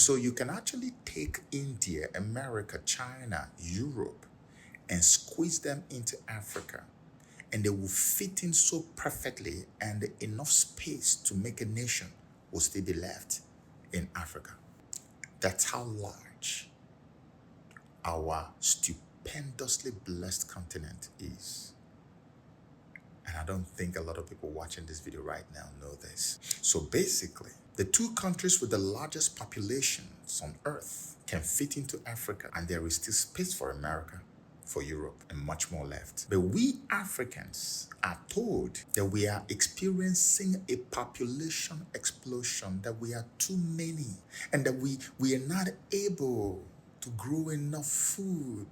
So you can actually take India, America, China, Europe, and squeeze them into Africa, and they will fit in so perfectly, and enough space to make a nation will still be left in Africa. That's how large our stupendously blessed continent is. And I don't think a lot of people watching this video right now know this. So basically, the two countries with the largest populations on earth can fit into Africa, and there is still space for America, for Europe, and much more left. But we Africans are told that we are experiencing a population explosion, that we are too many, and that we are not able to grow enough food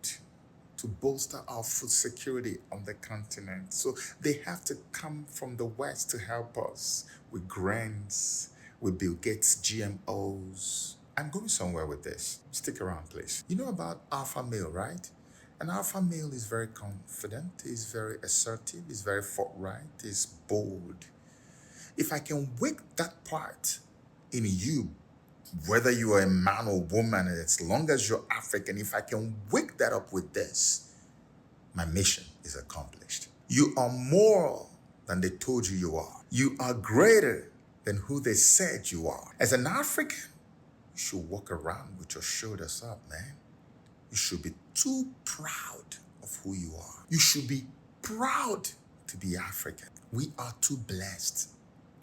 to bolster our food security on the continent. So they have to come from the West to help us with grains, with Bill Gates' GMOs. I'm going somewhere with this. Stick around, please. You know about alpha male, right? An alpha male is very confident, he's very assertive, he's very forthright, he's bold. If I can wake that part in you, whether you are a man or woman, as long as you're African, if I can wake that up with this, my mission is accomplished. You are more than they told you you are. You are greater than who they said you are. As an African, you should walk around with your shoulders up, man. You should be too proud of who you are. You should be proud to be African. We are too blessed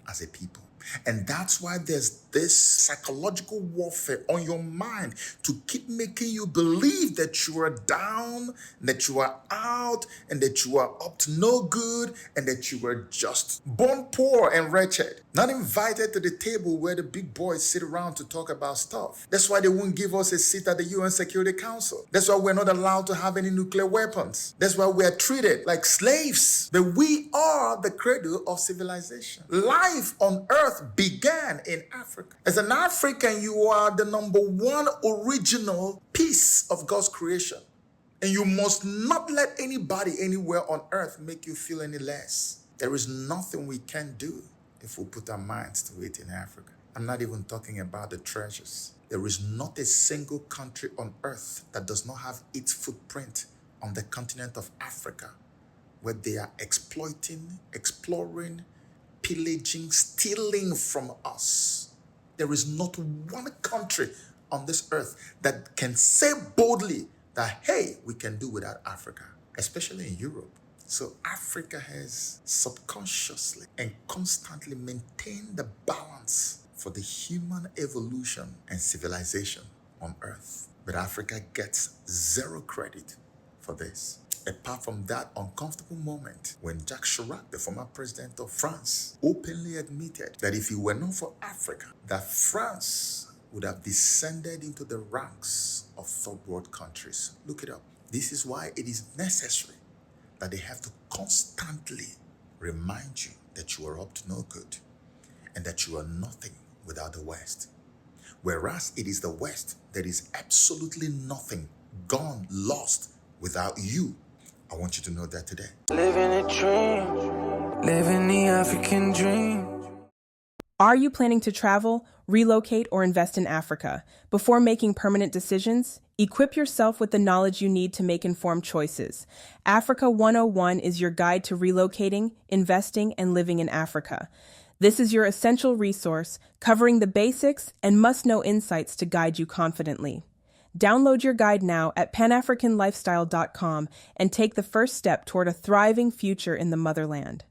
as a people. And that's why there's this psychological warfare on your mind to keep making you believe that you are down, that you are out, and that you are up to no good, and that you were just born poor and wretched. Not invited to the table where the big boys sit around to talk about stuff. That's why they won't give us a seat at the UN Security Council. That's why we're not allowed to have any nuclear weapons. That's why we're treated like slaves. But we are the cradle of civilization. Life on earth began in Africa. As an African, you are the number one original piece of God's creation. And you must not let anybody anywhere on earth make you feel any less. There is nothing we can do if we put our minds to it in Africa. I'm not even talking about the treasures. There is not a single country on earth that does not have its footprint on the continent of Africa, where they are exploiting, exploring, pillaging, stealing from us. There is not one country on this earth that can say boldly that, hey, we can do without Africa, especially in Europe. So Africa has subconsciously and constantly maintained the balance for the human evolution and civilization on earth. But Africa gets zero credit for this. Apart from that uncomfortable moment when Jacques Chirac, the former president of France, openly admitted that if it were not for Africa, that France would have descended into the ranks of third world countries. Look it up. This is why it is necessary that they have to constantly remind you that you are up to no good and that you are nothing without the West. Whereas it is the West that is absolutely nothing, gone, lost without you. I want you to know that today. Living a dream, living the African dream. Are you planning to travel, relocate, or invest in Africa? Before making permanent decisions, equip yourself with the knowledge you need to make informed choices. Africa 101 is your guide to relocating, investing, and living in Africa. This is your essential resource, covering the basics and must-know insights to guide you confidently. Download your guide now at panafricanlifestyle.com and take the first step toward a thriving future in the motherland.